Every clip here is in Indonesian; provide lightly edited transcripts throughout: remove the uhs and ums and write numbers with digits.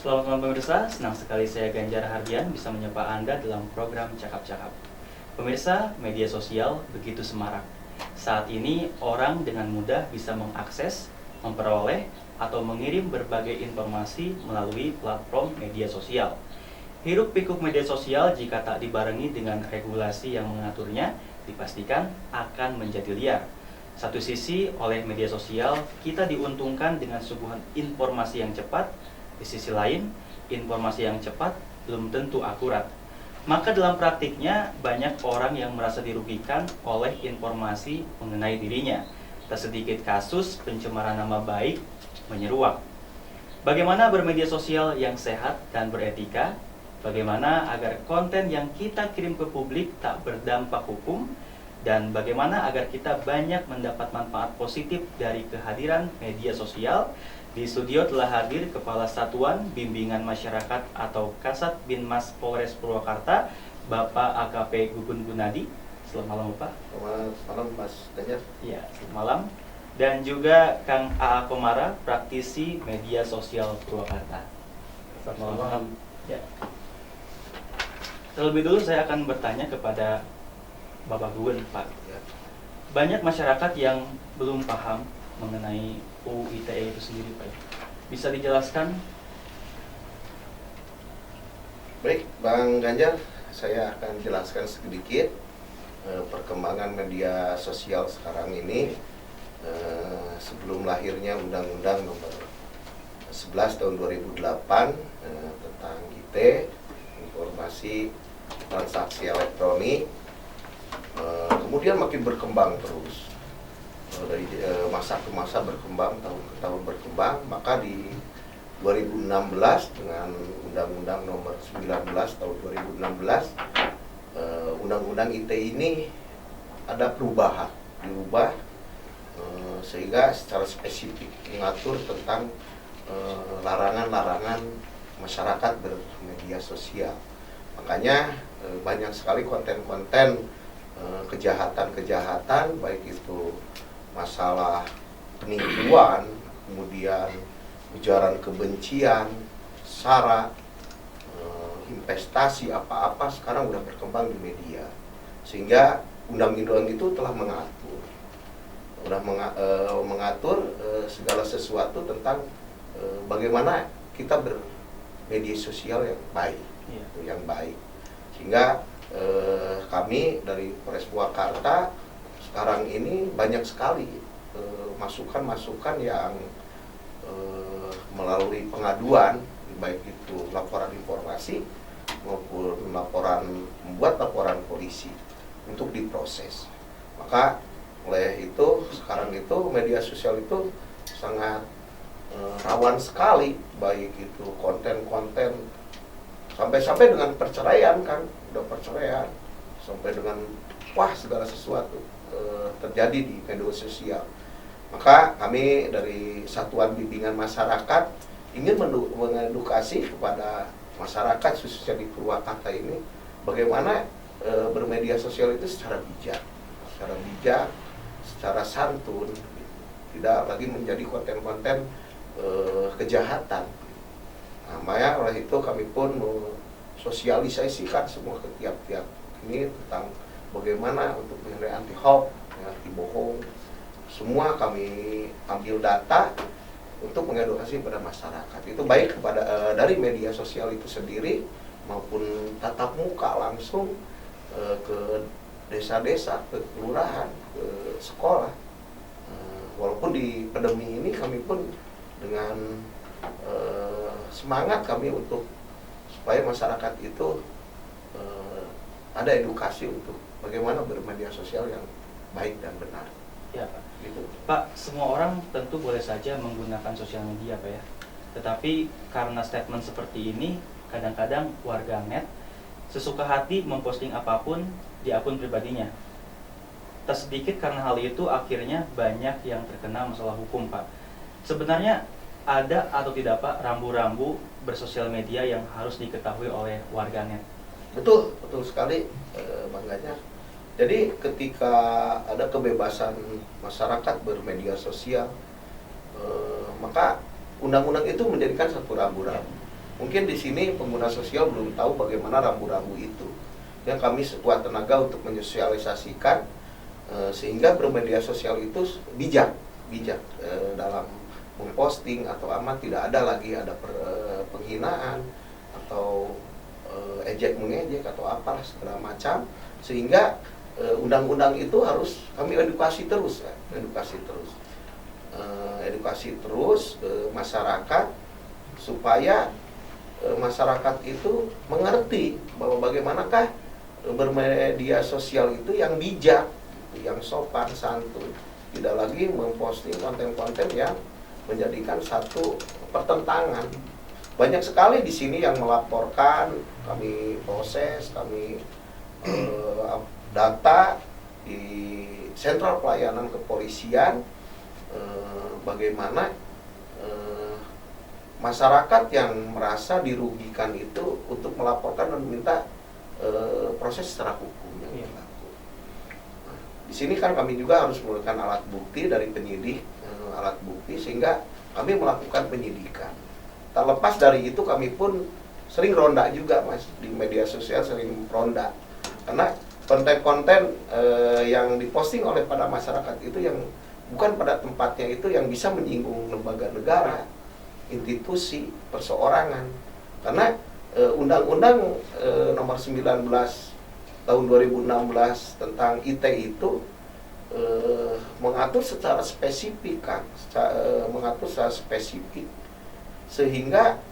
Selamat malam pemirsa, senang sekali saya Ganjar Hardian bisa menyapa Anda dalam program Cakap-Cakap. Pemirsa, media sosial begitu semarak. Saat ini orang dengan mudah bisa mengakses, memperoleh, atau mengirim berbagai informasi melalui platform media sosial. Hiruk pikuk media sosial jika tak dibarengi dengan regulasi yang mengaturnya, dipastikan akan menjadi liar. Satu sisi, oleh media sosial, kita diuntungkan dengan suguhan informasi yang cepat. Di sisi lain, informasi yang cepat belum tentu akurat. Maka dalam praktiknya, banyak orang yang merasa dirugikan oleh informasi mengenai dirinya. Tak sedikit kasus pencemaran nama baik menyeruak. Bagaimana bermedia sosial yang sehat dan beretika? Bagaimana agar konten yang kita kirim ke publik tak berdampak hukum? Dan bagaimana agar kita banyak mendapat manfaat positif dari kehadiran media sosial? Di studio telah hadir Kepala Satuan Bimbingan Masyarakat atau Kasat Binmas Polres Purwakarta, Bapak AKP Gugun Gunadi. Selamat malam, Bapak. Selamat malam, Mas Ganjar. Ya, selamat malam. Dan juga Kang A.A. Komara, praktisi media sosial Purwakarta. Selamat malam. Ya. Terlebih dulu saya akan bertanya kepada Bapak Gugun, Pak. Ya. Banyak masyarakat yang belum paham mengenai UU ITE itu sendiri, Pak. Bisa dijelaskan? Baik, Bang Ganjar, saya akan jelaskan sedikit perkembangan media sosial sekarang ini sebelum lahirnya Undang-Undang Nomor 11 Tahun 2008 tentang IT, informasi transaksi elektronik, kemudian makin berkembang terus. Dari masa ke masa berkembang, tahun ke tahun berkembang, maka di 2016 dengan Undang-Undang Nomor 19 Tahun 2016, Undang-Undang ITE ini ada perubahan, dirubah sehingga secara spesifik mengatur tentang larangan-larangan masyarakat bermedia sosial. Makanya banyak sekali konten-konten kejahatan-kejahatan, baik itu masalah penipuan, kemudian ujaran kebencian, sara, investasi, apa-apa sekarang udah berkembang di media. Sehingga undang-undang itu telah mengatur segala sesuatu tentang bagaimana kita bermedia sosial yang baik, yang baik. Sehingga kami dari Polres Purwakarta sekarang ini banyak sekali masukan-masukan yang melalui pengaduan, baik itu laporan informasi maupun membuat laporan polisi untuk diproses. Maka oleh itu sekarang itu media sosial itu sangat rawan sekali, baik itu konten-konten sampai dengan perceraian, kan udah perceraian, sampai dengan segala sesuatu terjadi di media sosial. Maka kami dari Satuan Bimbingan Masyarakat ingin mengedukasi kepada masyarakat khususnya di Purwakarta ini bagaimana bermedia sosial itu secara bijak, secara santun, tidak lagi menjadi konten-konten kejahatan. Nah, makanya oleh itu kami pun sosialisasikan semua ke tiap-tiap ini tentang bagaimana untuk mengenai anti hoax, anti bohong. Semua kami ambil data untuk mengedukasi pada masyarakat. Itu baik kepada dari media sosial itu sendiri maupun tatap muka langsung ke desa-desa, ke kelurahan, ke sekolah. Walaupun di pandemi ini kami pun dengan semangat kami untuk supaya masyarakat itu ada edukasi untuk bagaimana bermedia sosial yang baik dan benar. Ya, Pak. Gitu. Pak, semua orang tentu boleh saja menggunakan sosial media, Pak ya. Tetapi karena statement seperti ini, kadang-kadang warganet sesuka hati memposting apapun di akun pribadinya. Tak sedikit karena hal itu akhirnya banyak yang terkena masalah hukum, Pak. Sebenarnya ada atau tidak, Pak, rambu-rambu bersosial media yang harus diketahui oleh warganet? Betul sekali, Bang Ganjar. Jadi ketika ada kebebasan masyarakat bermedia sosial, maka undang-undang itu menjadikan satu rambu-rambu. Mungkin di sini pengguna sosial belum tahu bagaimana rambu-rambu itu. Yang kami sekuat tenaga untuk menyosialisasikan sehingga bermedia sosial itu bijak dalam memposting atau amat tidak ada lagi ada penghinaan atau ejek mengejek atau apalah segala macam, sehingga undang-undang itu harus kami edukasi terus ke masyarakat supaya masyarakat itu mengerti bahwa bagaimanakah bermedia sosial itu yang bijak, yang sopan santun, tidak lagi memposting konten-konten yang menjadikan satu pertentangan. Banyak sekali di sini yang melaporkan, kami proses, kami data di sentral pelayanan kepolisian, bagaimana masyarakat yang merasa dirugikan itu untuk melaporkan dan meminta proses secara hukum yang berlaku. Di sini kan kami juga harus menggunakan alat bukti dari penyidik, alat bukti sehingga kami melakukan penyidikan. Tak lepas dari itu kami pun sering ronda juga Mas, di media sosial sering ronda. Karena konten-konten yang diposting oleh pada masyarakat itu yang bukan pada tempatnya, itu yang bisa menyinggung lembaga negara, institusi, perseorangan. Karena Undang-Undang nomor 19 tahun 2016 tentang IT itu mengatur secara spesifik kan, mengatur secara spesifik sehingga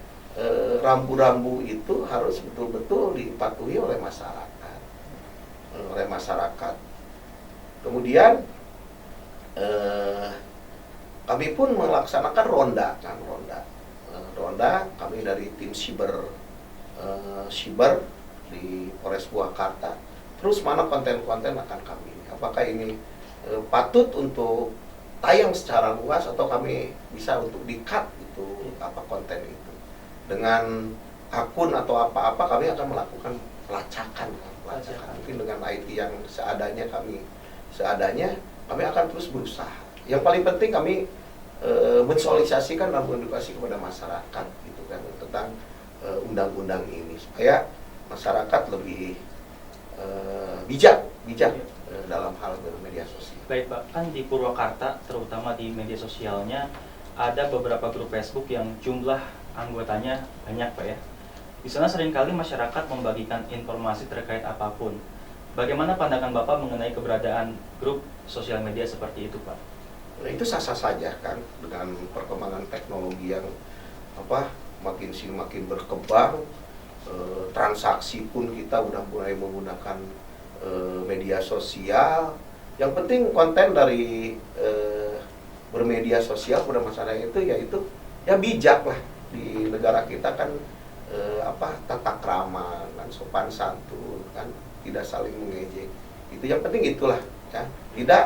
rambu-rambu itu harus betul-betul dipatuhi oleh masyarakat. Kemudian kami pun melaksanakan ronda kami dari tim siber di Polres Purwakarta. Terus mana konten-konten akan kami, apakah ini patut untuk tayang secara luas atau kami bisa untuk di-cut itu apa konten itu. Dengan akun atau apa-apa kami akan melakukan pelacakan. Mungkin dengan IT yang seadanya kami akan terus berusaha. Yang paling penting kami mensosialisasikan dan mengedukasi kepada masyarakat gitu kan tentang undang-undang ini supaya masyarakat lebih bijak dalam hal bermedia sosial. Baik Pak, kan di Purwakarta terutama di media sosialnya ada beberapa grup Facebook yang jumlah anggotanya banyak Pak ya. Di sana seringkali masyarakat membagikan informasi terkait apapun. Bagaimana pandangan Bapak mengenai keberadaan grup sosial media seperti itu Pak? Nah, itu sah-sah saja kan dengan perkembangan teknologi yang makin berkembang, transaksi pun kita udah mulai menggunakan media sosial. Yang penting konten dari bermedia sosial pada masyarakat itu yaitu ya bijak lah. Di negara kita kan tata krama kan, sopan santun kan, tidak saling mengejek. Itu yang penting itulah ya. Tidak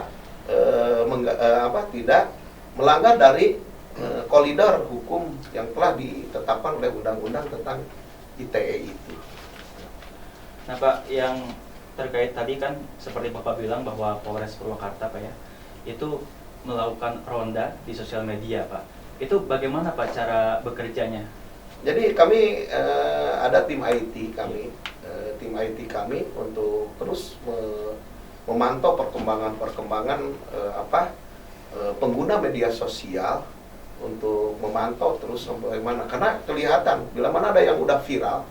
melanggar dari koridor hukum yang telah ditetapkan oleh undang-undang tentang ITE itu. Nah Pak, yang terkait tadi kan seperti Bapak bilang bahwa Polres Purwakarta Pak ya, itu melakukan ronda di sosial media Pak. Itu bagaimana Pak cara bekerjanya? Jadi kami ada tim IT kami untuk terus memantau perkembangan pengguna media sosial, untuk memantau terus bagaimana, karena kelihatan bila mana ada yang udah viral,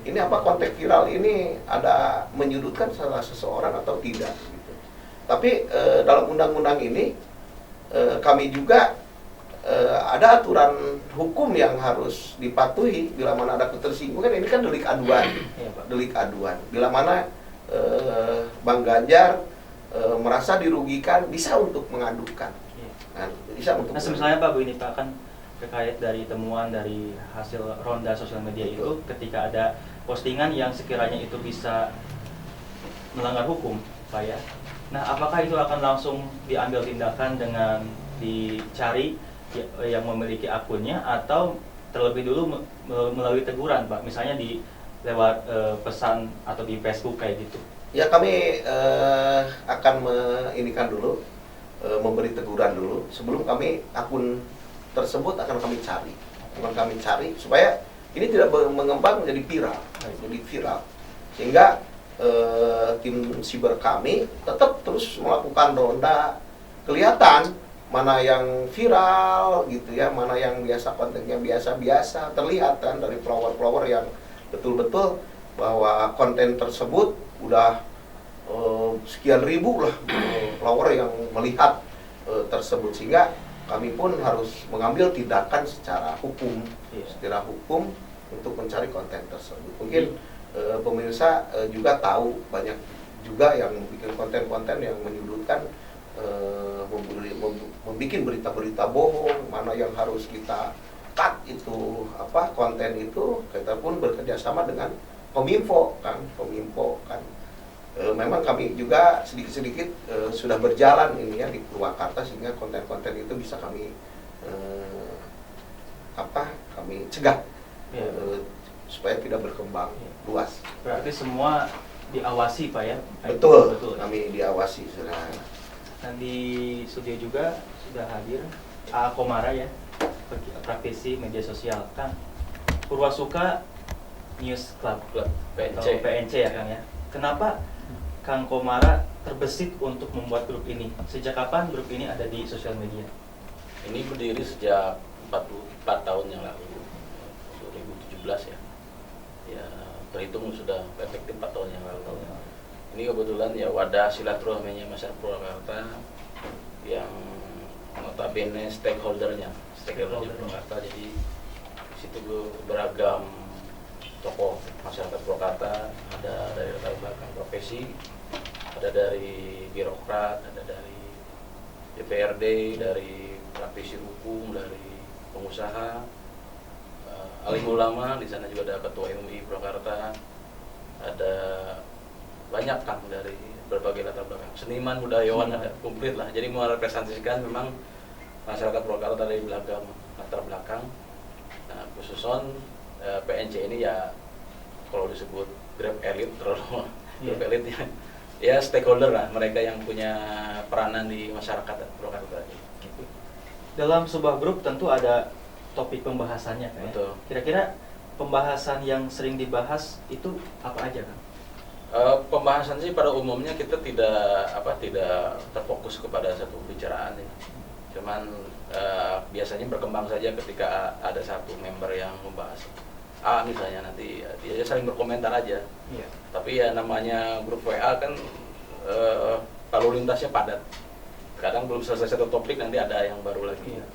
ini konten viral ini ada menyudutkan salah seseorang atau tidak gitu. Tapi dalam undang-undang ini kami juga ada aturan hukum yang harus dipatuhi bila mana ada ketersinggungan. Ini kan delik aduan. Bila mana Bang Ganjar merasa dirugikan, bisa untuk mengadukan. Nah, misalnya Pak, begini Pak, kan terkait dari temuan dari hasil ronda sosial media itu, ketika ada postingan yang sekiranya itu bisa melanggar hukum Pak ya. Nah, apakah itu akan langsung diambil tindakan dengan dicari yang memiliki akunnya, atau terlebih dulu melalui teguran Pak, misalnya lewat pesan atau di Facebook kayak gitu? Ya, kami akan memberi teguran dulu sebelum akun tersebut akan kami cari supaya ini tidak mengembang menjadi viral, sehingga tim siber kami tetap terus melakukan ronda, kelihatan mana yang viral gitu ya, mana yang biasa kontennya biasa-biasa, terlihat kan dari flower yang betul-betul bahwa konten tersebut udah sekian ribu lah follower yang melihat tersebut, sehingga kami pun harus mengambil tindakan secara hukum, untuk mencari konten tersebut. Mungkin pemirsa juga tahu banyak juga yang membuat konten-konten yang menyudutkan, membuat berita-berita bohong, mana yang harus kita cut itu konten itu. Kita pun bekerja sama dengan Kominfo kan. Memang kami juga sedikit-sedikit sudah berjalan ini ya di Purwakarta, sehingga konten-konten itu bisa kami kami cegah supaya tidak berkembang luas. Berarti semua diawasi Pak ya? Betul. Kami diawasi sudah. Dan di studio juga sudah hadir Komara ya, praktisi media sosial. Kang, Purwasuka News Club atau PNC ya Kang ya. Kenapa Kang Komara terbesit untuk membuat grup ini? Sejak kapan grup ini ada di sosial media? Ini berdiri sejak 4 tahun yang lalu, 2017 ya. Ya, terhitung sudah efektif 4 tahun yang lalu. Ini kebetulan ya wadah silaturahminya masyarakat Purwakarta yang notabene stakeholdernya Purwakarta. Jadi di situ beragam tokoh masyarakat Purwakarta, ada dari latar belakang profesi, ada dari birokrat, ada dari DPRD, dari praktisi hukum, dari pengusaha, alim ulama. Di sana juga ada ketua MUI Purwakarta, ada banyak kan dari berbagai latar belakang, seniman, budayawan, ada komplit lah. Jadi merepresentasikan memang masyarakat Purwakarta dari beragam latar belakang. Nah, khususon PNC ini ya kalau disebut Grab Elite terlalu Grab Elite ya stakeholder lah, mereka yang punya peranan di masyarakat Purwakarta. Dalam sebuah grup tentu ada topik pembahasannya kan? Betul. Kira-kira pembahasan yang sering dibahas itu apa aja kan? Pembahasan sih pada umumnya kita tidak terfokus kepada satu pembicaraan ya. Cuman biasanya berkembang saja ketika ada satu member yang membahas misalnya, nanti dia saling berkomentar aja. Iya. Tapi ya namanya grup WA kan lalu lintasnya padat. Kadang belum selesai satu topik nanti ada yang baru lagi. Iya.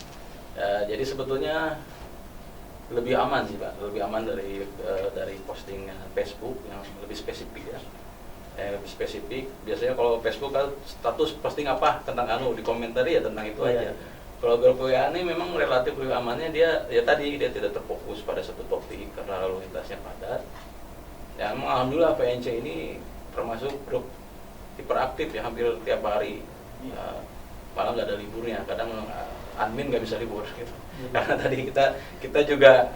Jadi sebetulnya lebih aman sih Pak, lebih aman dari posting Facebook yang lebih spesifik ya. Lebih spesifik. Biasanya kalau Facebook kan status posting apa tentang dikomentari ya tentang itu aja. Kalau grup WA ini memang relatif lebih amannya, dia tidak terfokus pada satu topik karena lalu lintasnya padat. Ya, alhamdulillah PNC ini termasuk grup hiperaktif ya, hampir tiap hari. Malah nggak ada liburnya, kadang admin nggak bisa libur gitu. Karena tadi kita juga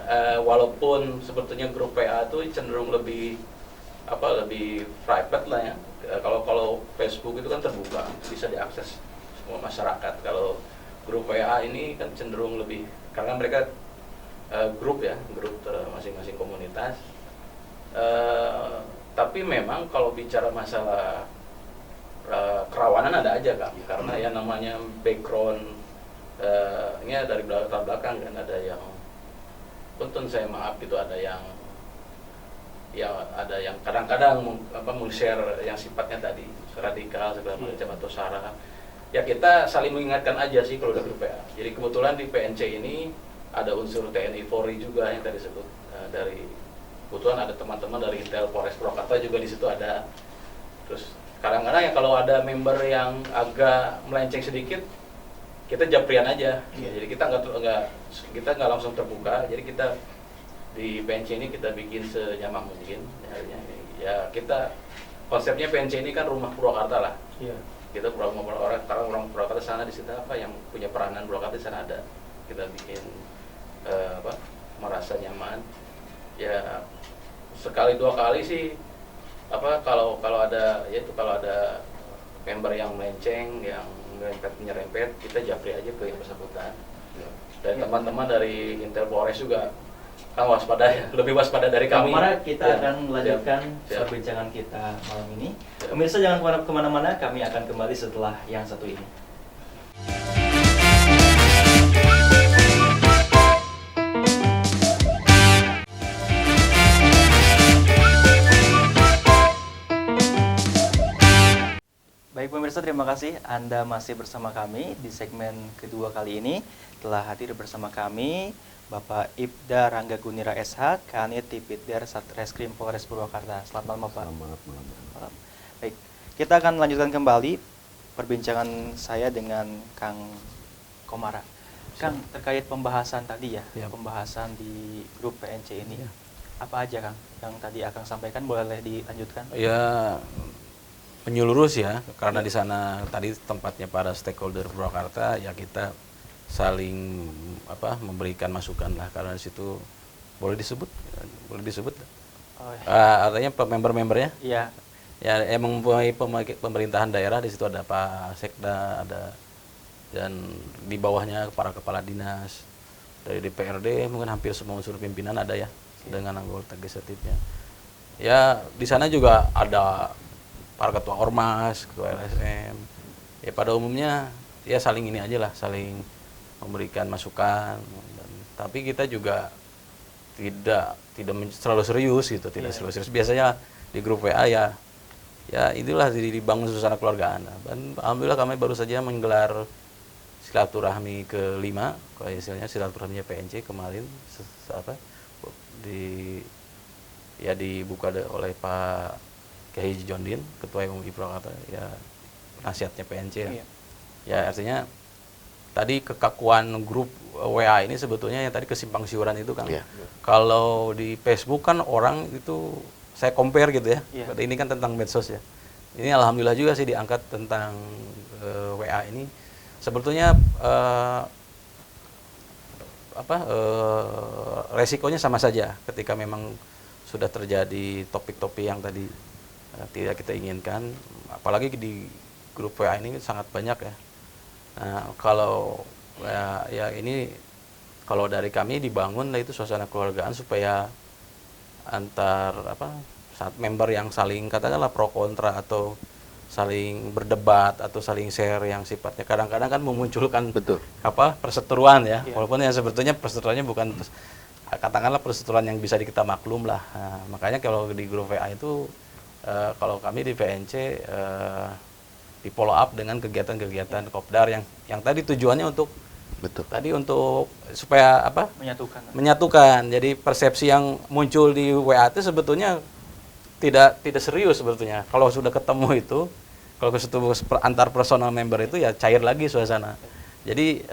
walaupun sebetulnya grup PA itu cenderung lebih private lah ya. Kalau Facebook itu kan terbuka, bisa diakses semua masyarakat. Kalau grup WA ini kan cenderung lebih, karena mereka grup masing-masing komunitas. Tapi memang kalau bicara masalah kerawanan ada aja Kak, karena ya namanya background ini dari latar belakang kan, ada yang tuntun saya maaf gitu, ada yang kadang-kadang share yang sifatnya tadi radikal segala macam atau sara. Ya kita saling mengingatkan aja sih kalau udah grup PA. Jadi kebetulan di PNC ini ada unsur TNI Polri juga yang tadi disebut, dari kebetulan ada teman-teman dari Intel Polres Purwakarta juga di situ ada. Terus kadang-kadang ya kalau ada member yang agak melenceng sedikit, kita japrian aja. Jadi kita nggak langsung terbuka. Jadi kita di PNC ini kita bikin senyaman mungkin. Ya kita konsepnya PNC ini kan rumah Purwakarta lah. Iya. Kita orang Purwakarta sana di situ yang punya peranan Purwakarta di sana ada. Kita bikin merasa nyaman. Ya sekali dua kali sih kalau ada member yang melenceng, yang nyerempet, kita japri aja ke yang bersangkutan. Dan teman-teman dari Intel Polres juga Kang waspada ya, lebih waspada dari Kang kami. Komara, kita Ya. akan melanjutkan Siap. perbincangan kita malam ini. Siap. Pemirsa jangan kemana-mana, kami akan kembali setelah yang satu ini. Baik pemirsa, terima kasih Anda masih bersama kami di segmen kedua kali ini. Telah hadir bersama kami Bapak Ibda Rangga Gunira SH, Kanit Tipidder Satreskrim Polres Purwakarta. Selamat malam Bapak. Selamat malam. Malam. Baik, kita akan melanjutkan kembali perbincangan saya dengan Kang Komara. Kang, terkait pembahasan tadi ya, Ya. pembahasan di grup PNC ini. Ya. Apa aja Kang yang tadi akan sampaikan, boleh dilanjutkan? Ya, menyeluruh sih ya, karena di sana tadi tempatnya para stakeholder Purwakarta, ya kita saling memberikan masukan lah, karena di situ boleh disebut. Oh, ya. Artinya member-membernya, Iya. ya emang pemerintahan daerah, di situ ada Pak Sekda, ada, dan di bawahnya para kepala dinas dari DPRD, mungkin hampir semua unsur pimpinan ada ya, dengan anggota legislatifnya. Ya di sana juga ada para ketua ormas, ketua LSM. Ya pada umumnya ya saling ini aja lah, saling memberikan masukan. Tapi kita juga tidak terlalu serius gitu, tidak Iya. terlalu serius. Biasanya di grup WA ya itulah dibangun suasana keluargaan. Dan alhamdulillah kami baru saja menggelar silaturahmi ke-5, kalau istilahnya silaturahminya PNC kemarin dibuka oleh Pak Kiai Jondin, Ketua MUI Purwakarta, ya nasihatnya PNC ya. Iya. Ya artinya tadi kekakuan grup WA ini sebetulnya yang tadi kesimpang siuran itu kan. Iya. Kalau di Facebook kan orang itu saya compare gitu ya. Iya. Berarti ini kan tentang medsos ya. Ini alhamdulillah juga sih diangkat tentang WA ini. Sebetulnya resikonya sama saja ketika memang sudah terjadi topik-topik yang tadi tidak kita inginkan, apalagi di grup WA ini sangat banyak ya. Nah, kalau ya ini kalau dari kami dibangun itu suasana keluargaan supaya antar saat member yang saling katakanlah pro kontra atau saling berdebat atau saling share yang sifatnya kadang-kadang kan memunculkan Betul. perseteruan ya. Iya. Walaupun yang sebetulnya perseteruannya bukan katakanlah perseteruan yang bisa kita maklum lah. Nah, makanya kalau di grup WA itu kalau kami di PNC di follow up dengan kegiatan-kegiatan Kopdar yang tadi tujuannya untuk Betul. tadi untuk supaya menyatukan. Jadi persepsi yang muncul di WA itu sebetulnya tidak serius sebetulnya. Kalau sudah ketemu itu, kalau ketemu antar personal member itu ya cair lagi suasana. Jadi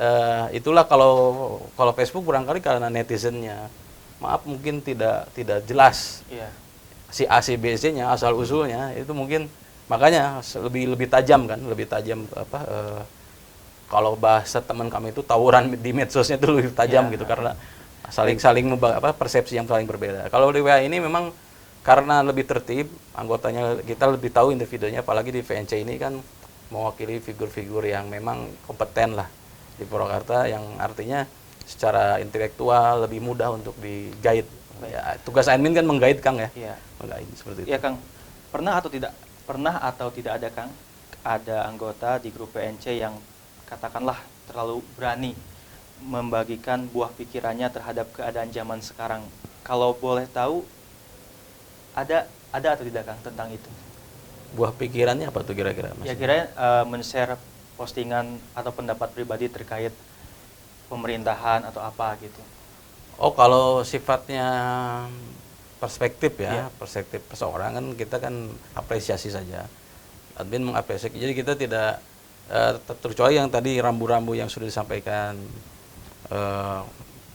itulah kalau Facebook barangkali karena netizennya maaf mungkin tidak jelas. Iya. Si A, si B, C-nya asal usulnya itu mungkin makanya lebih tajam kan, lebih tajam kalau bahasa teman kami itu tawuran di medsosnya itu lebih tajam gitu karena saling persepsi yang saling berbeda. Kalau di WA ini memang karena lebih tertib, anggotanya kita lebih tahu individunya, apalagi di VNC ini kan mewakili figur-figur yang memang kompeten lah di Purwakarta, yang artinya secara intelektual lebih mudah untuk di-guide. Ya, tugas admin kan meng-guide Kang ya. Iya. Meng-guide seperti itu. Iya Kang, pernah atau tidak ada Kang, ada anggota di grup PNC yang katakanlah terlalu berani membagikan buah pikirannya terhadap keadaan zaman sekarang. Kalau boleh tahu, ada atau tidak Kang tentang itu? Buah pikirannya apa tuh kira-kira? Ya kira men-share postingan atau pendapat pribadi terkait pemerintahan atau apa gitu. Oh, kalau sifatnya perspektif ya, Iya. perspektif seseorang kan kita kan apresiasi saja. Admin mengapresiasi. Jadi kita tidak terkecuali yang tadi rambu-rambu yang sudah disampaikan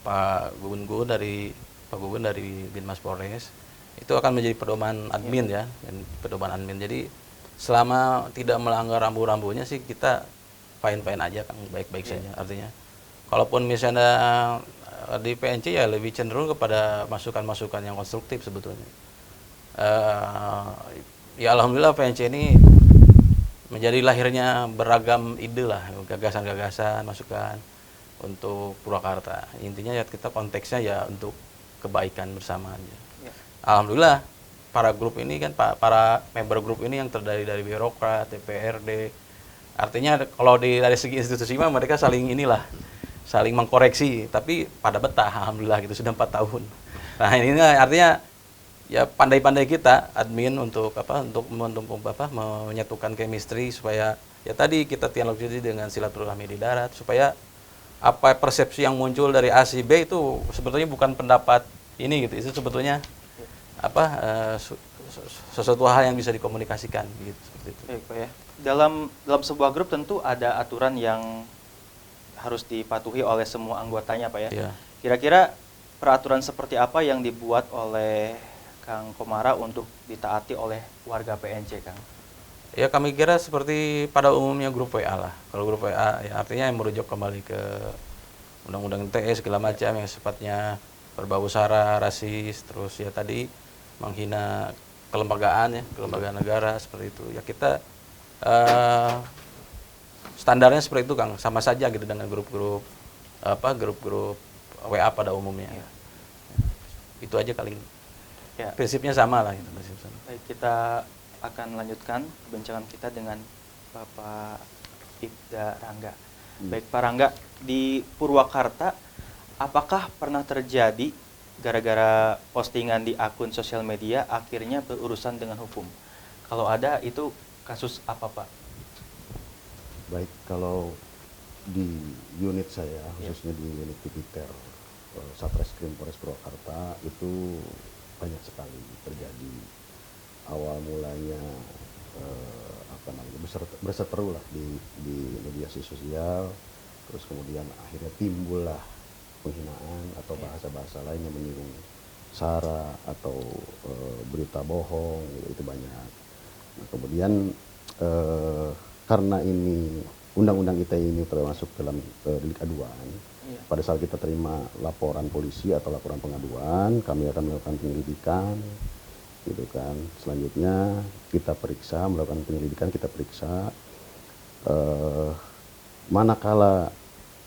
Pak Gugun dari Binmas Polres, itu akan menjadi pedoman admin ya, dan pedoman admin. Jadi selama tidak melanggar rambu-rambunya sih kita fine-fine aja kan, baik-baik saja. Artinya kalaupun misalnya di PNC ya lebih cenderung kepada masukan-masukan yang konstruktif sebetulnya. Ya alhamdulillah PNC ini menjadi lahirnya beragam ide lah, gagasan-gagasan, masukan untuk Purwakarta. Intinya ya kita konteksnya ya untuk kebaikan bersama aja. Ya. Alhamdulillah para grup ini kan para member grup ini yang terdiri dari birokrat, DPRD, artinya kalau dari segi institusi mah mereka saling saling mengkoreksi, tapi pada betah alhamdulillah gitu sudah 4 tahun. Nah ini artinya ya pandai-pandai kita admin untuk menyatukan chemistry supaya ya tadi kita dialog dengan silaturahmi di darat supaya apa persepsi yang muncul dari A si B itu sebetulnya bukan pendapat ini gitu, itu sebetulnya sesuatu hal yang bisa dikomunikasikan gitu, seperti itu. Baik, Pak ya. Dalam sebuah grup tentu ada aturan yang harus dipatuhi oleh semua anggotanya, Pak ya. Iya. Kira-kira peraturan seperti apa yang dibuat oleh Kang Komara untuk ditaati oleh warga PNC, Kang? Ya kami kira seperti pada umumnya grup WA lah. Kalau grup WA ya artinya yang merujuk kembali ke undang-undang ITE segala macam yang sifatnya berbau sara, rasis, terus ya tadi menghina kelembagaan kelembagaan negara seperti itu. Ya kita standarnya seperti itu, Kang, sama saja gitu dengan grup-grup WA pada umumnya. Ya. Itu aja kali. Ya. Prinsipnya sama lah gitu, Baik, kita akan lanjutkan perbincangan kita dengan Bapak Ibda Rangga. Baik, Pak Rangga, di Purwakarta apakah pernah terjadi gara-gara postingan di akun sosial media akhirnya berurusan dengan hukum? Kalau ada, itu kasus apa, Pak? Baik, kalau di unit saya, khususnya di unit Tipiter Satreskrim Polres Purwakarta, itu banyak sekali terjadi. Awal mulanya berseteru lah di media sosial, terus kemudian akhirnya timbullah penghinaan atau bahasa-bahasa lain yang menyinggung sara atau berita bohong, itu banyak. Nah, kemudian karena ini undang-undang ITE ini termasuk dalam delik aduan, pada saat kita terima laporan polisi atau laporan pengaduan, kami akan melakukan penyelidikan, gitu kan. Selanjutnya kita periksa, melakukan penyelidikan, kita periksa. Manakala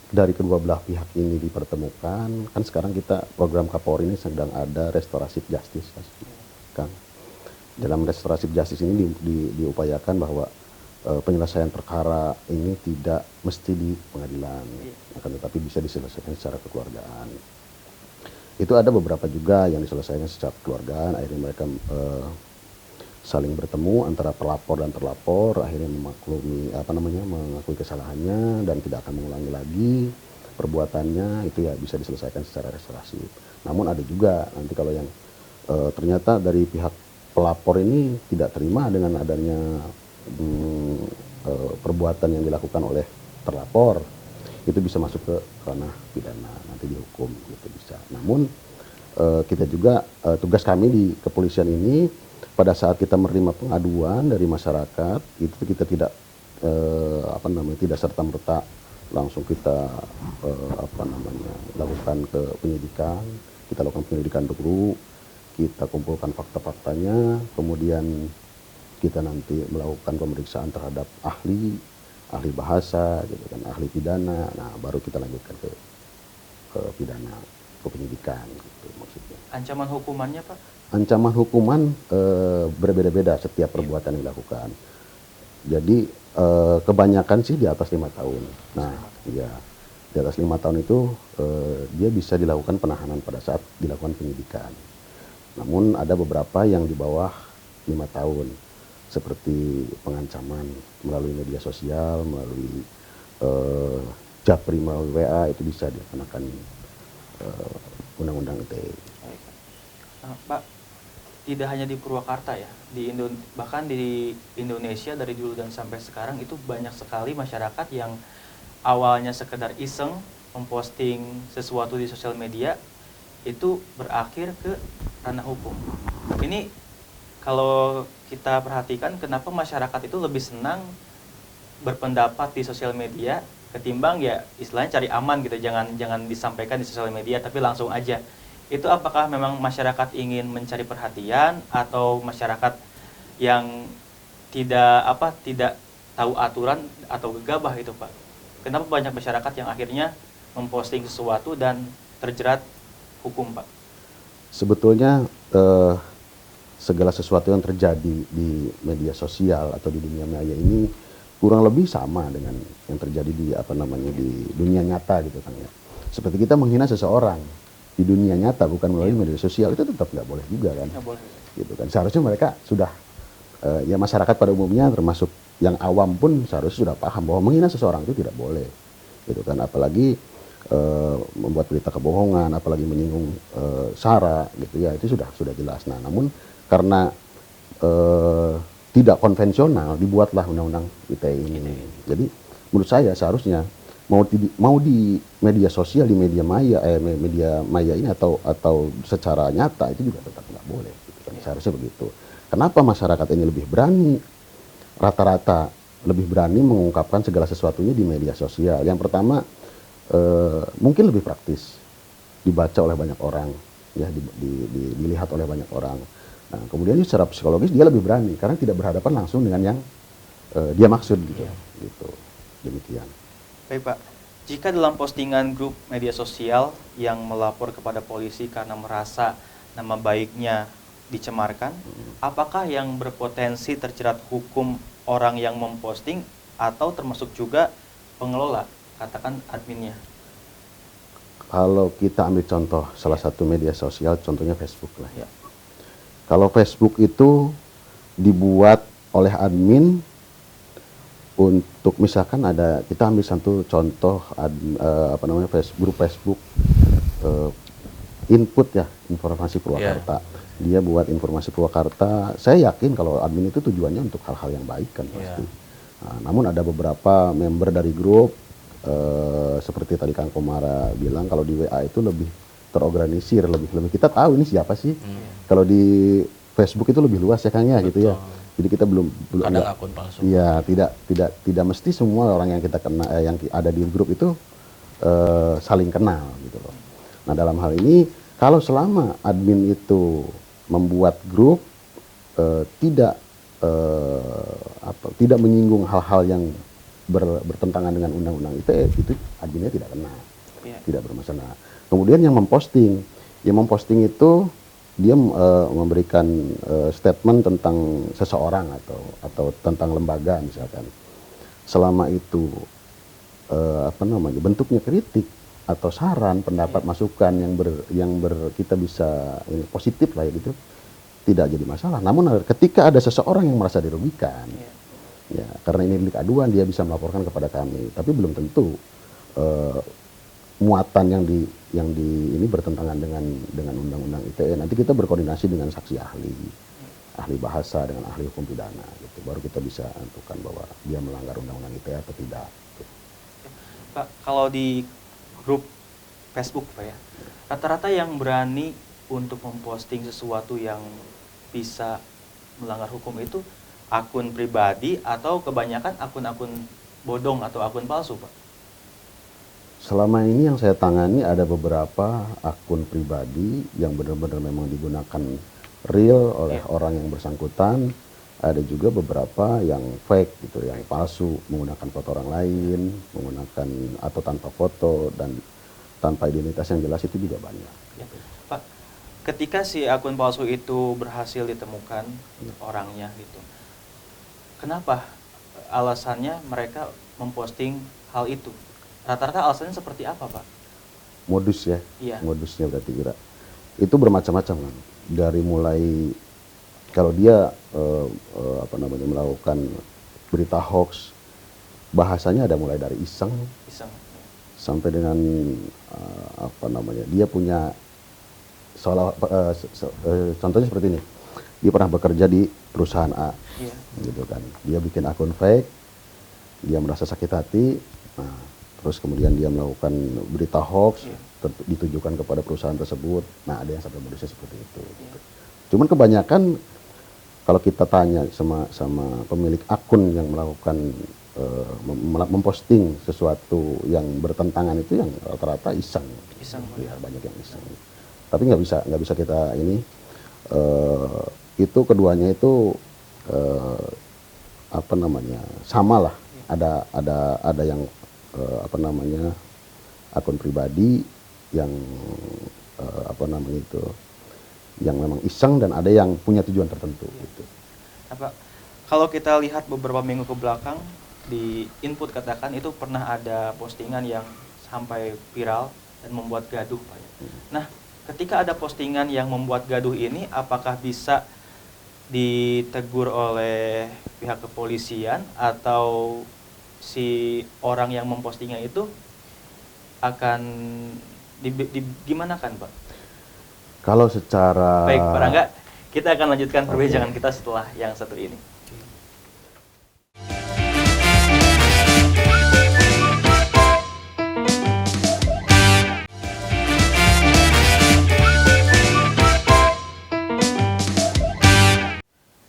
dari kedua belah pihak ini dipertemukan, kan sekarang kita program Kapolri ini sedang ada restoratif justice, kan. Dalam restoratif justice ini diupayakan bahwa penyelesaian perkara ini tidak mesti di pengadilan, akan tetapi bisa diselesaikan secara kekeluargaan. Itu ada beberapa juga yang diselesaikan secara kekeluargaan, akhirnya mereka saling bertemu antara pelapor dan terlapor, akhirnya mengakui kesalahannya dan tidak akan mengulangi lagi perbuatannya, itu ya bisa diselesaikan secara restoratif. Namun ada juga nanti kalau yang ternyata dari pihak pelapor ini tidak terima dengan adanya perbuatan yang dilakukan oleh terlapor, itu bisa masuk ke ranah pidana, nanti dihukum, gitu bisa. Namun kita juga tugas kami di kepolisian ini pada saat kita menerima pengaduan dari masyarakat, itu kita tidak tidak serta-merta langsung kita lakukan ke penyidikan. Kita lakukan penyelidikan dulu, kita kumpulkan fakta-faktanya, kemudian kita nanti melakukan pemeriksaan terhadap ahli bahasa, gitu kan, ahli pidana. Nah, baru kita lanjutkan ke pidana, ke penyidikan, gitu maksudnya. Ancaman hukumannya, Pak? Ancaman hukuman berbeda-beda setiap perbuatan yang dilakukan. Jadi kebanyakan sih di atas 5 tahun. Nah, ya di atas 5 tahun itu dia bisa dilakukan penahanan pada saat dilakukan penyidikan. Namun ada beberapa yang di bawah 5 tahun. Seperti pengancaman melalui media sosial, melalui japri, melalui WA, itu bisa dikenakan undang-undang ITE. Pak, tidak hanya di Purwakarta ya, bahkan di Indonesia dari dulu dan sampai sekarang itu banyak sekali masyarakat yang awalnya sekedar iseng memposting sesuatu di sosial media, itu berakhir ke ranah hukum. Ini kalau kita perhatikan, kenapa masyarakat itu lebih senang berpendapat di sosial media ketimbang ya istilahnya cari aman gitu, jangan disampaikan di sosial media tapi langsung aja. Itu apakah memang masyarakat ingin mencari perhatian atau masyarakat yang tidak tahu aturan atau gegabah itu, Pak? Kenapa banyak masyarakat yang akhirnya memposting sesuatu dan terjerat hukum, Pak? Sebetulnya segala sesuatu yang terjadi di media sosial atau di dunia maya ini kurang lebih sama dengan yang terjadi di di dunia nyata gitu kan ya. Seperti kita menghina seseorang di dunia nyata bukan melalui media sosial, itu tetap nggak boleh juga kan. Nggak boleh. Gitu kan. Seharusnya mereka sudah ya masyarakat pada umumnya termasuk yang awam pun seharusnya sudah paham bahwa menghina seseorang itu tidak boleh. Gitu kan. Apalagi membuat berita kebohongan, apalagi menyinggung sara gitu ya, itu sudah jelas. Nah, namun karena tidak konvensional dibuatlah undang-undang ITE ini. Jadi menurut saya seharusnya mau di media sosial, di media maya ini atau secara nyata itu juga tetap nggak boleh. Gitu kan. Seharusnya begitu. Kenapa masyarakat ini lebih berani, rata-rata lebih berani mengungkapkan segala sesuatunya di media sosial? Yang pertama mungkin lebih praktis, dibaca oleh banyak orang, ya dilihat oleh banyak orang. Nah, kemudian secara psikologis dia lebih berani karena tidak berhadapan langsung dengan yang dia maksud gitu. Gitu. Demikian. Baik Pak, jika dalam postingan grup media sosial yang melapor kepada polisi karena merasa nama baiknya dicemarkan, apakah yang berpotensi terjerat hukum orang yang memposting atau termasuk juga pengelola, katakan adminnya? Kalau kita ambil contoh salah satu media sosial, contohnya Facebook lah ya. Kalau Facebook itu dibuat oleh admin untuk misalkan ada, kita ambil satu contoh grup Facebook input ya, informasi Purwakarta. Dia buat informasi Purwakarta, saya yakin kalau admin itu tujuannya untuk hal-hal yang baik kan pasti. Nah, namun ada beberapa member dari grup seperti tadi Kang Komara bilang, kalau di WA itu lebih terorganisir, lebih kita tahu ini siapa sih. Kalau di Facebook itu lebih luas ya Kang ya. Betul. Gitu ya. Jadi kita belum kadang akun palsu. Iya, tidak mesti semua orang yang kita kenal yang ada di grup itu saling kenal gitu loh. Nah, dalam hal ini kalau selama admin itu membuat grup tidak menyinggung hal-hal yang bertentangan dengan undang-undang ITE, itu adminnya tidak kena, tidak bermasalah. Kemudian yang memposting itu dia memberikan statement tentang seseorang atau tentang lembaga misalkan. Selama itu bentuknya kritik atau saran, pendapat, masukan yang kita bisa positif lah ya gitu, tidak jadi masalah. Namun ketika ada seseorang yang merasa dirugikan, ya karena ini delik aduan, dia bisa melaporkan kepada kami, tapi belum tentu muatan yang ini bertentangan dengan undang-undang ITE. Nanti kita berkoordinasi dengan saksi ahli bahasa, dengan ahli hukum pidana gitu. Baru kita bisa tentukan bahwa dia melanggar undang-undang ITE atau tidak. Gitu. Pak, kalau di grup Facebook Pak ya, rata-rata yang berani untuk memposting sesuatu yang bisa melanggar hukum itu akun pribadi atau kebanyakan akun-akun bodong atau akun palsu Pak? Selama ini yang saya tangani ada beberapa akun pribadi yang benar-benar memang digunakan real oleh orang yang bersangkutan. Ada juga beberapa yang fake gitu, yang palsu, menggunakan foto orang lain, menggunakan atau tanpa foto dan tanpa identitas yang jelas, itu juga banyak. Ya. Pak, ketika si akun palsu itu berhasil ditemukan orangnya gitu, kenapa alasannya mereka memposting hal itu? Rata-rata alasannya seperti apa, Pak? Modus ya, modusnya berarti kira. Itu bermacam-macam kan. Dari mulai kalau dia melakukan berita hoax, bahasanya ada mulai dari iseng. Sampai dengan dia punya contohnya seperti ini. Dia pernah bekerja di perusahaan A, gitu kan. Dia bikin akun fake, dia merasa sakit hati. Nah, terus kemudian dia melakukan berita hoax ditujukan kepada perusahaan tersebut. Nah, ada yang sampai modusnya seperti itu. Cuman kebanyakan kalau kita tanya sama pemilik akun yang melakukan memposting sesuatu yang bertentangan, itu yang rata-rata iseng. Ya, banyak yang iseng. Tapi nggak bisa kita ini itu keduanya itu sama lah. Ada yang akun pribadi yang yang memang iseng dan ada yang punya tujuan tertentu. Gitu. Nah, Pak, kalau kita lihat beberapa minggu ke belakang di input katakan itu pernah ada postingan yang sampai viral dan membuat gaduh, Pak. Nah, ketika ada postingan yang membuat gaduh ini, apakah bisa ditegur oleh pihak kepolisian atau si orang yang mempostingnya itu akan gimana kan, Pak? Kalau secara Baik, Pak Rangga, kita akan lanjutkan perbincangan kita setelah yang satu ini.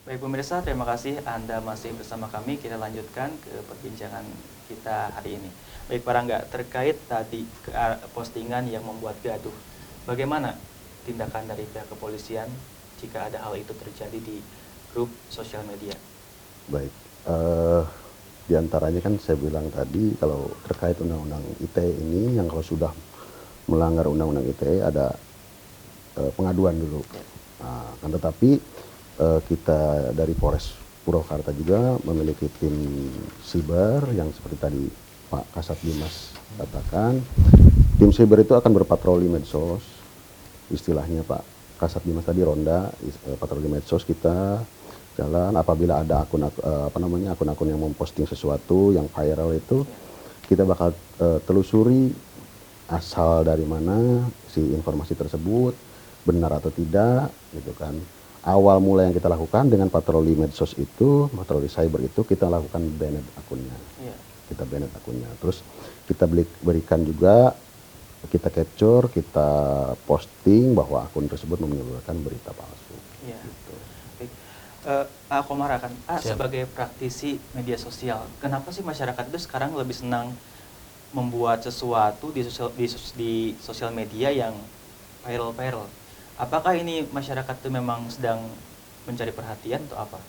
Baik pemirsa, terima kasih Anda masih bersama kami. Kita lanjutkan ke perbincangan kita hari ini. Baik Pak Rangga, terkait tadi postingan yang membuat gaduh, bagaimana tindakan dari pihak kepolisian jika ada hal itu terjadi di grup sosial media? baik, di antaranya kan saya bilang tadi kalau terkait undang-undang ITE ini yang kalau sudah melanggar undang-undang ITE ada pengaduan dulu. Nah, kan tetapi kita dari Polres Purwakarta juga memiliki tim siber yang seperti tadi Pak Kasat Bimas katakan. Tim siber itu akan berpatroli medsos, istilahnya Pak Kasat Bimas tadi ronda patroli medsos kita jalan apabila ada akun-akun yang memposting sesuatu yang viral itu kita bakal telusuri asal dari mana si informasi tersebut benar atau tidak gitu kan. Awal mulai yang kita lakukan dengan patroli medsos itu, patroli cyber itu kita lakukan banned akunnya. Kita banned akunnya. Terus kita berikan juga, kita capture, kita posting bahwa akun tersebut menyebarkan berita palsu. Iya. Gitu. Baik. Komara kan, sebagai praktisi media sosial, kenapa sih masyarakat itu sekarang lebih senang membuat sesuatu di sosial media yang viral-viral? Apakah ini masyarakat itu memang sedang mencari perhatian atau apa?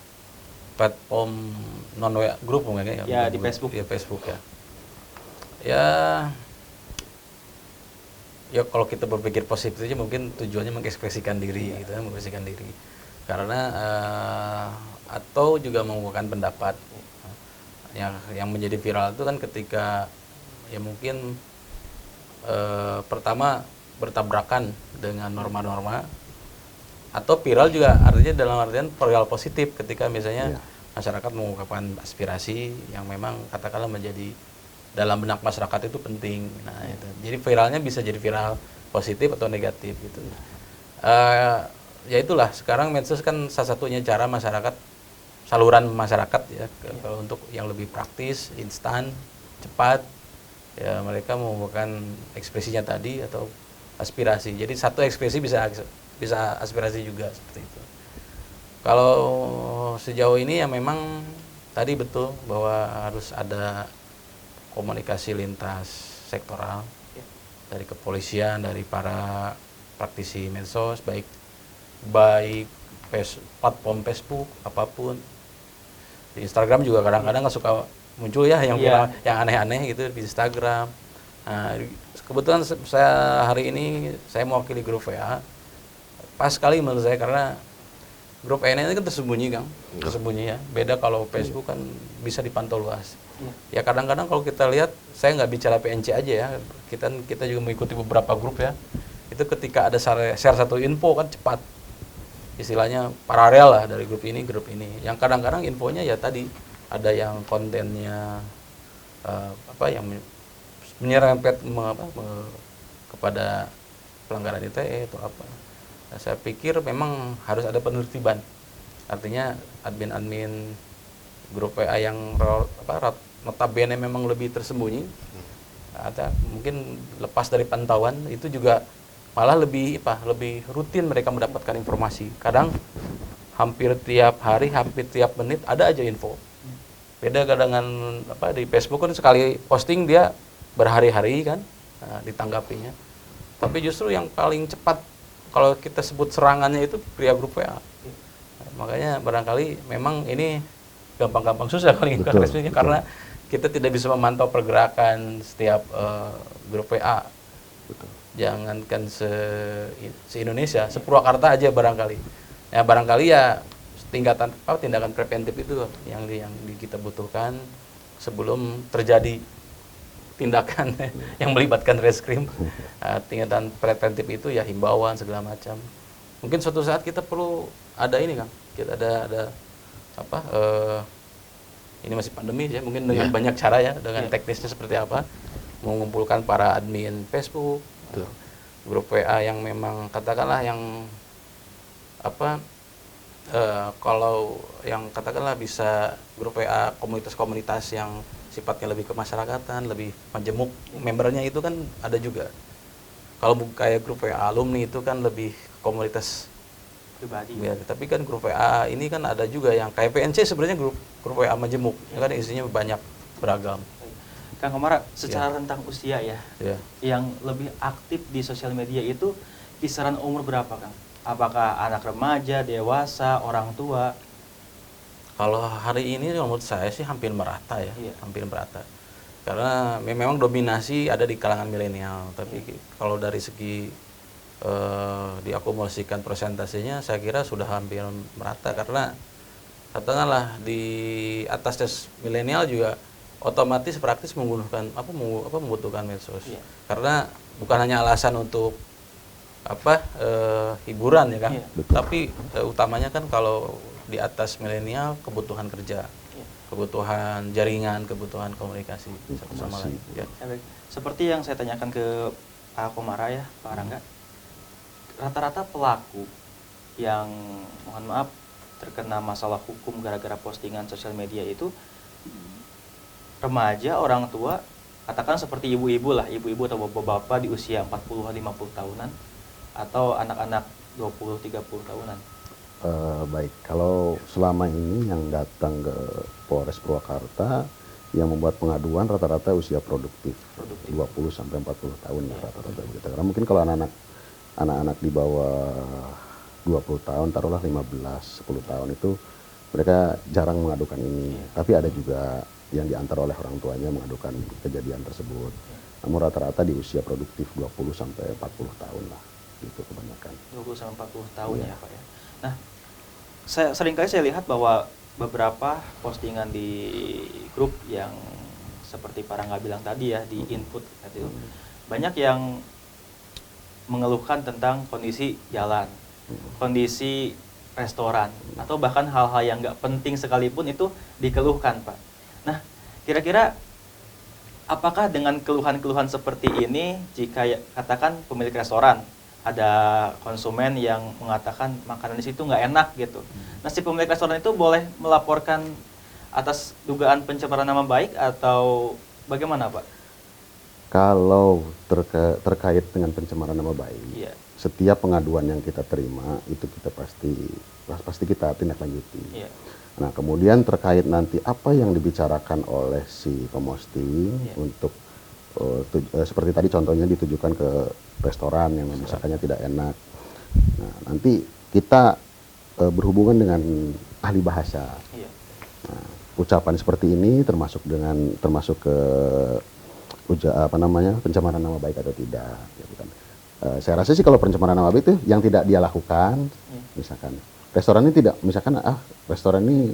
Platform non WA grup mungkin Ya, di Facebook. Ya Facebook ya. Ya kalau kita berpikir positif aja mungkin tujuannya mengekspresikan diri gitu ya, mengekspresikan diri. Karena atau juga mengumpulkan pendapat. Yang menjadi viral itu kan ketika ya mungkin pertama bertabrakan dengan norma-norma, atau viral juga artinya dalam artian viral positif ketika misalnya masyarakat mengungkapkan aspirasi yang memang katakanlah menjadi dalam benak masyarakat itu penting. Nah itu jadi viralnya bisa jadi viral positif atau negatif gitu. Ya itulah sekarang medsos kan salah satunya cara masyarakat, saluran masyarakat ya kalau untuk yang lebih praktis, instan, cepat ya mereka mengungkapkan ekspresinya tadi atau aspirasi. Jadi satu ekspresi bisa aspirasi juga seperti itu. Kalau sejauh ini ya memang tadi betul bahwa harus ada komunikasi lintas sektoral dari kepolisian, dari para praktisi medsos, baik platform Facebook apapun. Di Instagram juga kadang-kadang nggak suka muncul ya yang aneh-aneh gitu di Instagram. Nah, kebetulan saya hari ini saya mewakili grup WA. Pas sekali menurut saya karena grup WA ini kan tersembunyi Kang, tersembunyi ya. Beda kalau Facebook kan bisa dipantau luas. Ya kadang-kadang kalau kita lihat, saya nggak bicara PNC aja ya. Kita juga mengikuti beberapa grup ya. Itu ketika ada share satu info kan cepat. Istilahnya paralel lah dari grup ini. Yang kadang-kadang infonya ya tadi ada yang kontennya yang menyerempet kepada pelanggaran ITE atau apa. Nah, saya pikir memang harus ada penertiban. Artinya admin-admin grup WA yang notabene memang lebih tersembunyi, atau mungkin lepas dari pantauan itu juga malah lebih rutin mereka mendapatkan informasi. Kadang hampir tiap hari, hampir tiap menit ada aja info. Beda dengan di Facebook kan sekali posting dia berhari-hari kan ditanggapinya. Tapi justru yang paling cepat kalau kita sebut serangannya itu pria grup WA. Makanya barangkali memang ini gampang-gampang susah kali resminya karena kita tidak bisa memantau pergerakan setiap grup WA. Betul. jangankan se-Indonesia, se-Purwakarta aja barangkali. Ya barangkali ya tindakan preventif itu yang kita butuhkan sebelum terjadi tindakan yang melibatkan reskrim. Tindakan preventif itu ya himbauan segala macam. Mungkin suatu saat kita perlu ada ini Kang, kita ada apa? Ini masih pandemi ya, mungkin dengan banyak cara ya, dengan teknisnya seperti apa, mengumpulkan para admin Facebook, grup WA yang memang katakanlah yang apa? Kalau yang katakanlah bisa grup WA komunitas-komunitas yang sifatnya lebih kemasyarakatan, lebih majemuk membernya itu kan ada juga. Kalau kayak grup WA alumni itu kan lebih komunitas Pribadi. ya, tapi kan grup WA ini kan ada juga yang kayak PNC sebenarnya grup WA majemuk, ya kan isinya banyak beragam. Kang Komara, secara rentang usia ya, yang lebih aktif di sosial media itu kisaran umur berapa Kang? Apakah anak remaja, dewasa, orang tua? Kalau hari ini menurut saya sih hampir merata ya, hampir merata. Karena memang dominasi ada di kalangan milenial, tapi kalau dari segi diakumulasikan persentasenya saya kira sudah hampir merata, karena katakanlah di atas milenial juga otomatis praktis membutuhkan medsos. Karena bukan hanya alasan untuk hiburan ya kan, tapi utamanya kan kalau di atas milenial kebutuhan kerja, kebutuhan jaringan, kebutuhan komunikasi satu sama lain. Ya. Seperti yang saya tanyakan ke Pak Komara ya, Pak Rangga, rata-rata pelaku yang mohon maaf terkena masalah hukum gara-gara postingan sosial media itu remaja, orang tua, katakan seperti ibu-ibu lah, ibu-ibu atau bapak-bapak di usia 40-50 tahunan, atau anak-anak 20-30 tahunan. Baik, kalau selama ini yang datang ke Polres Purwakarta yang membuat pengaduan rata-rata usia produktif. 20 sampai 40 tahun ya rata-rata. Karena mungkin kalau anak-anak di bawah 20 tahun, taruhlah 15, 10 tahun itu mereka jarang mengadukan ini. Tapi ada juga yang diantar oleh orang tuanya mengadukan kejadian tersebut. Namun rata-rata di usia produktif 20 sampai 40 tahun lah, itu kebanyakan. 20 sampai 40 tahun ya Pak ya. Nah, seringkali saya lihat bahwa beberapa postingan di grup yang seperti Pak Rangga bilang tadi ya, di input itu banyak yang mengeluhkan tentang kondisi jalan, kondisi restoran, atau bahkan hal-hal yang nggak penting sekalipun itu dikeluhkan Pak. Nah, kira-kira apakah dengan keluhan-keluhan seperti ini, jika katakan pemilik restoran, ada konsumen yang mengatakan makanan di situ nggak enak gitu, nah si pemilik restoran itu boleh melaporkan atas dugaan pencemaran nama baik atau bagaimana Pak? Kalau terkait dengan pencemaran nama baik, setiap pengaduan yang kita terima itu kita pasti kita tindak lanjuti. Nah, kemudian terkait nanti apa yang dibicarakan oleh si pemosting untuk seperti tadi contohnya ditujukan ke restoran yang masakannya tidak enak. Nah, nanti kita berhubungan dengan ahli bahasa. Nah, ucapan seperti ini termasuk ke pencemaran nama baik atau tidak. Gitu kan. Saya rasa sih kalau pencemaran nama baik itu yang tidak dia lakukan, misalkan restoran ini tidak, misalkan restoran ini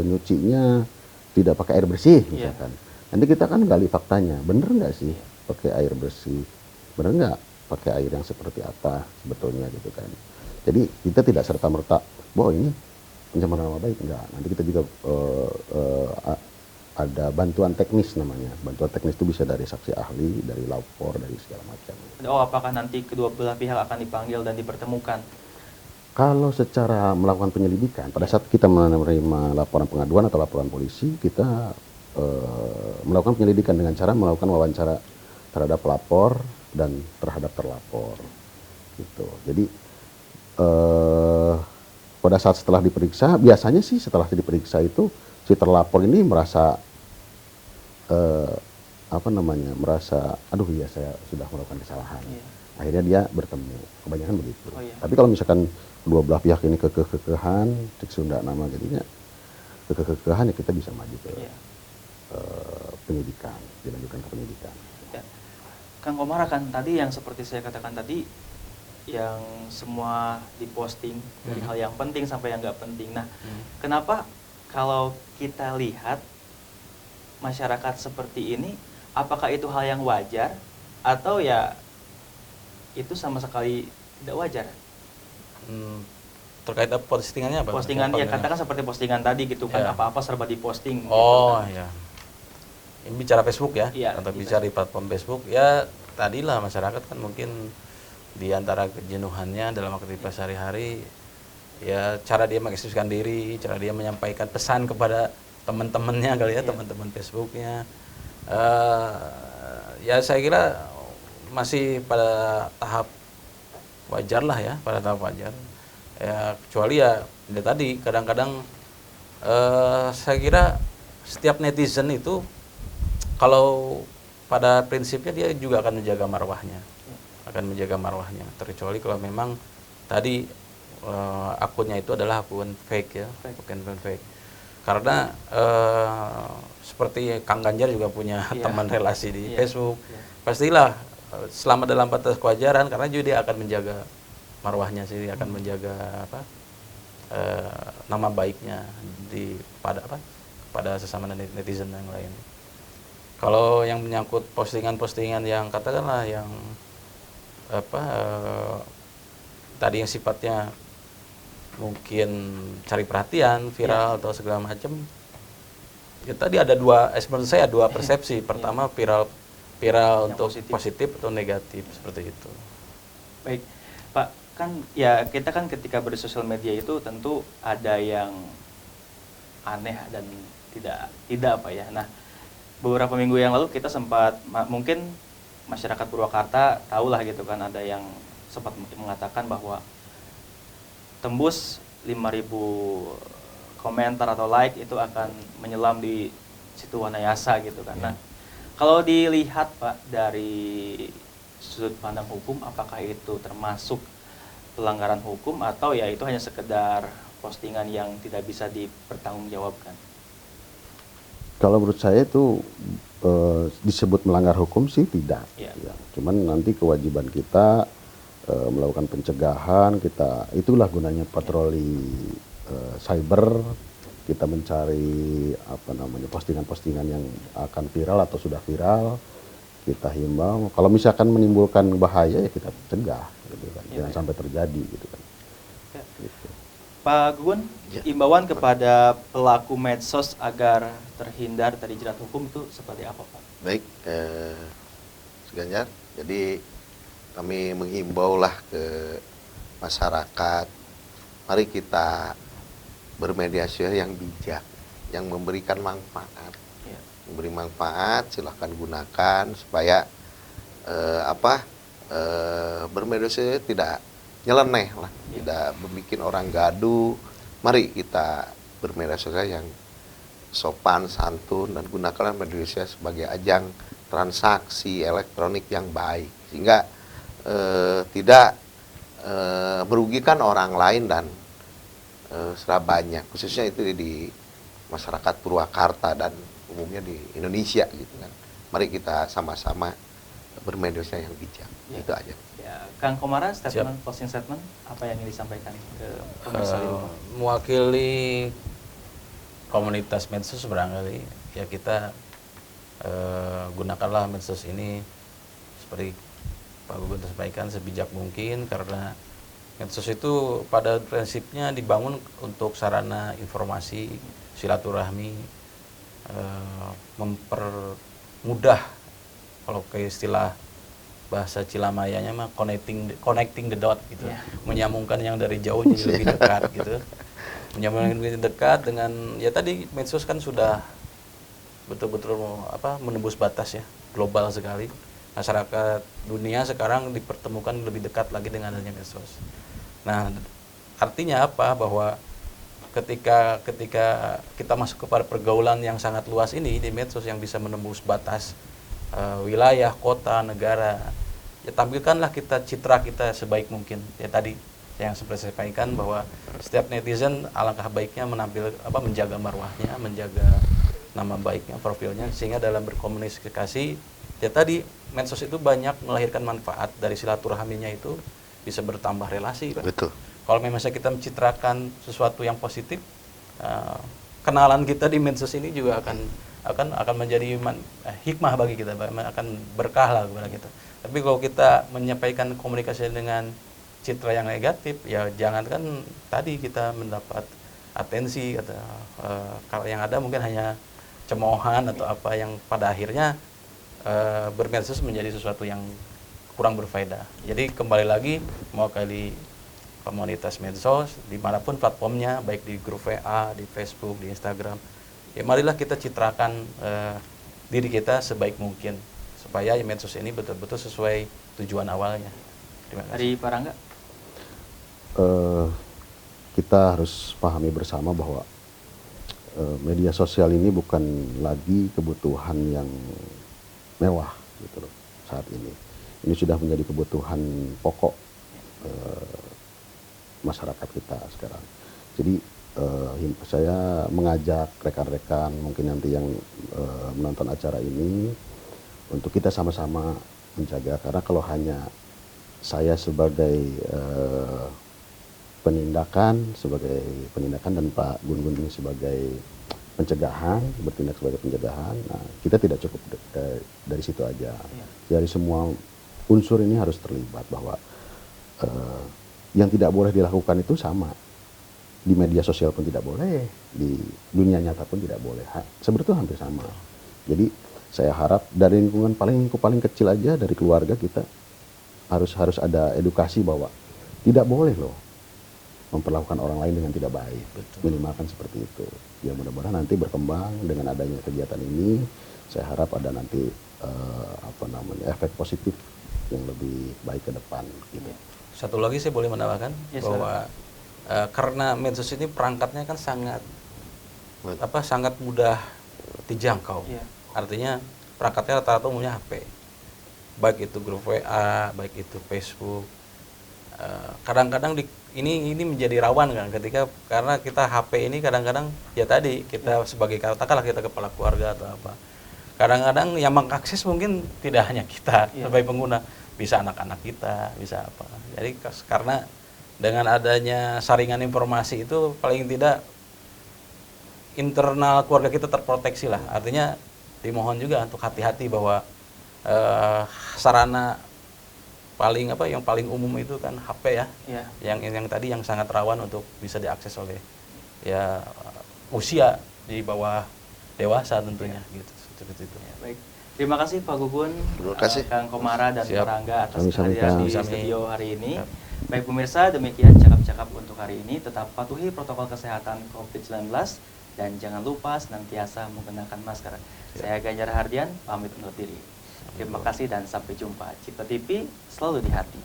nyucinya tidak pakai air bersih, misalkan. Nanti kita kan gali faktanya, bener nggak sih pakai air bersih, bener nggak pakai air yang seperti apa sebetulnya gitu kan. Jadi kita tidak serta-merta, bahwa ini pencemaran nama baik, enggak. Nanti kita juga ada bantuan teknis namanya. Bantuan teknis itu bisa dari saksi ahli, dari lapor, dari segala macam. Oh, apakah nanti kedua belah pihak akan dipanggil dan dipertemukan? Kalau secara melakukan penyelidikan, pada saat kita menerima laporan pengaduan atau laporan polisi, kita melakukan penyelidikan dengan cara melakukan wawancara terhadap pelapor dan terhadap terlapor. Gitu. Jadi pada saat setelah diperiksa, biasanya sih setelah diperiksa itu si terlapor ini merasa merasa aduh ya saya sudah melakukan kesalahan. Akhirnya dia bertemu, kebanyakan begitu. Tapi kalau misalkan kedua belah pihak ini kekeh-kekehan, cek Sunda nama jadinya kekeh-kekehan, ya kita bisa maju ke penyidikan, dilanjutkan ke penyidikan. Kang Komara, kan tadi yang seperti saya katakan tadi, yang semua diposting dari hal yang penting sampai yang nggak penting. Nah, kenapa kalau kita lihat masyarakat seperti ini, apakah itu hal yang wajar atau ya itu sama sekali tidak wajar? Terkait postingannya apa? Postingan ya katakan seperti postingan tadi gitu kan, Ya. apa-apa serba diposting. Oh gitu kan. ya. Ini bicara Facebook ya, Iya, atau di bicara di platform Facebook ya. Tadilah masyarakat kan mungkin di antara kejenuhannya dalam aktivitas sehari-hari, ya cara dia mengekspresikan diri, cara dia menyampaikan pesan kepada teman-temannya kali ya, teman-teman Facebooknya. Ya saya kira masih pada tahap wajar lah ya, pada tahap wajar. Ya kecuali ya tadi kadang-kadang saya kira setiap netizen itu kalau pada prinsipnya dia juga akan menjaga marwahnya, terkecuali kalau memang tadi akunnya itu adalah akun fake ya, akun fake. Karena seperti Kang Ganjar juga punya teman relasi di Facebook, pastilah selama dalam batas kewajaran, karena juga dia akan menjaga marwahnya sih, akan menjaga nama baiknya pada sesama netizen yang lain. Kalau yang menyangkut postingan-postingan yang katakanlah yang tadi yang sifatnya mungkin cari perhatian, viral atau segala macam, ya tadi ada menurut saya dua persepsi. Pertama viral untuk positif atau negatif, seperti itu. Baik, Pak, kan ya kita kan ketika bersosial media itu tentu ada yang aneh dan tidak apa ya. Nah, beberapa minggu yang lalu kita sempat mungkin masyarakat Purwakarta tahulah gitu kan, ada yang sempat mengatakan bahwa tembus 5.000 komentar atau like itu akan menyelam di situ Wanayasa gitu kan. Nah, kalau dilihat Pak dari sudut pandang hukum, apakah itu termasuk pelanggaran hukum atau ya itu hanya sekedar postingan yang tidak bisa dipertanggungjawabkan? Kalau menurut saya itu disebut melanggar hukum sih tidak. Ya. Ya. Cuman nanti kewajiban kita melakukan pencegahan, itulah gunanya patroli cyber, kita mencari postingan-postingan yang akan viral atau sudah viral, kita himbau. Kalau misalkan menimbulkan bahaya ya kita cegah, gitu kan. Jangan sampai terjadi, gitu kan. Ya. Gitu. Pak Gugun, imbauan kepada pelaku medsos agar terhindar dari jerat hukum itu seperti apa, Pak? Baik, Ganjar. Jadi kami menghimbaulah ke masyarakat, mari kita bermedia sosial yang bijak, yang memberikan manfaat. Ya. Memberi manfaat, silahkan gunakan supaya bermedia sosial tidak nyeleneh lah, tidak membuat orang gaduh. Mari kita bermedia sosial yang sopan, santun, dan gunakanlah media sosial sebagai ajang transaksi elektronik yang baik, sehingga tidak merugikan orang lain dan serabanya, khususnya itu di masyarakat Purwakarta dan umumnya di Indonesia gitu kan. Mari kita sama-sama bermedia sosial yang bijak. Itu aja. Ya, Kang Komara, closing statement apa yang ingin disampaikan ke pemirsa di rumah? Mewakili komunitas medsos barangkali ya kita gunakanlah medsos ini seperti Pak Gugun sampaikan sebijak mungkin, karena medsos itu pada prinsipnya dibangun untuk sarana informasi, silaturahmi, mempermudah, kalau ke istilah bahasa Cilamayanya mah connecting the dot gitu, menyambungkan yang dari jauh jadi lebih dekat gitu, menyambungkan lebih dekat dengan ya tadi medsos kan sudah betul-betul menembus batas ya, global sekali. Masyarakat dunia sekarang dipertemukan lebih dekat lagi dengan adanya medsos. Nah, artinya apa? Bahwa ketika kita masuk kepada pergaulan yang sangat luas ini di medsos yang bisa menembus batas wilayah, kota, negara, ya tampilkanlah citra kita sebaik mungkin. Ya tadi yang seperti saya sampaikan bahwa setiap netizen alangkah baiknya menjaga marwahnya, menjaga nama baiknya, profilnya, sehingga dalam berkomunikasi ya tadi medsos itu banyak melahirkan manfaat dari silaturahminya itu bisa bertambah relasi, Pak. Betul. Kalau memang kita mencitrakan sesuatu yang positif, kenalan kita di medsos ini juga akan menjadi hikmah bagi kita, akan berkah lah kepada kita. Tapi kalau kita menyampaikan komunikasi dengan citra yang negatif, ya jangankan tadi kita mendapat atensi atau kalau yang ada mungkin hanya cemoohan atau apa yang pada akhirnya bermedsos menjadi sesuatu yang kurang berfaedah. Jadi kembali lagi mau kali komunitas medsos dimanapun platformnya, baik di grup WA, di Facebook, di Instagram, ya marilah kita citrakan diri kita sebaik mungkin supaya medsos ini betul-betul sesuai tujuan awalnya. Terima kasih. Dari Pak Rangga? Kita harus pahami bersama bahwa media sosial ini bukan lagi kebutuhan yang mewah gitu loh saat ini. Ini sudah menjadi kebutuhan pokok masyarakat kita sekarang. Jadi saya mengajak rekan-rekan mungkin nanti yang menonton acara ini untuk kita sama-sama menjaga, karena kalau hanya saya sebagai penindakan dan Pak Gun-Gun ini sebagai pencegahan, bertindak sebagai pencegahan, nah kita tidak cukup dari situ aja. Dari semua unsur ini harus terlibat, bahwa yang tidak boleh dilakukan itu sama. Di media sosial pun tidak boleh, di dunia nyata pun tidak boleh. Sebetulnya hampir sama. Jadi saya harap dari lingkungan paling kecil aja, dari keluarga kita harus ada edukasi bahwa tidak boleh loh memperlakukan orang lain dengan tidak baik. Betul. Minimalkan seperti itu. Ya mudah-mudahan nanti berkembang dengan adanya kegiatan ini. Saya harap ada nanti efek positif yang lebih baik ke depan. Gitu. Satu lagi saya boleh menambahkan bahwa karena medsos ini perangkatnya kan sangat mudah dijangkau. Artinya perangkatnya rata-rata umumnya HP, baik itu grup WA, baik itu Facebook. Kadang-kadang ini menjadi rawan kan karena kita HP ini kadang-kadang ya tadi kita sebagai katakanlah kita kepala keluarga atau apa. Kadang-kadang yang mengakses mungkin tidak hanya kita sebagai pengguna, bisa anak-anak kita, bisa apa. Jadi karena dengan adanya saringan informasi itu paling tidak internal keluarga kita terproteksi lah. Artinya dimohon juga untuk hati-hati bahwa sarana yang paling umum itu kan HP ya. Yang tadi yang sangat rawan untuk bisa diakses oleh usia di bawah dewasa tentunya gitu. Seperti itu. Baik. Terima kasih Pak Gugun, Terima kasih. Kang Komara dan Pak Rangga atas Sami-sami, kehadiran di Kang. studio hari ini. Baik pemirsa, demikian cakap-cakap untuk hari ini. Tetap patuhi protokol kesehatan COVID-19 dan jangan lupa senantiasa menggunakan masker. Saya Ganjar Hardian, pamit undur diri. Terima kasih dan sampai jumpa. Cipta TV selalu di hati.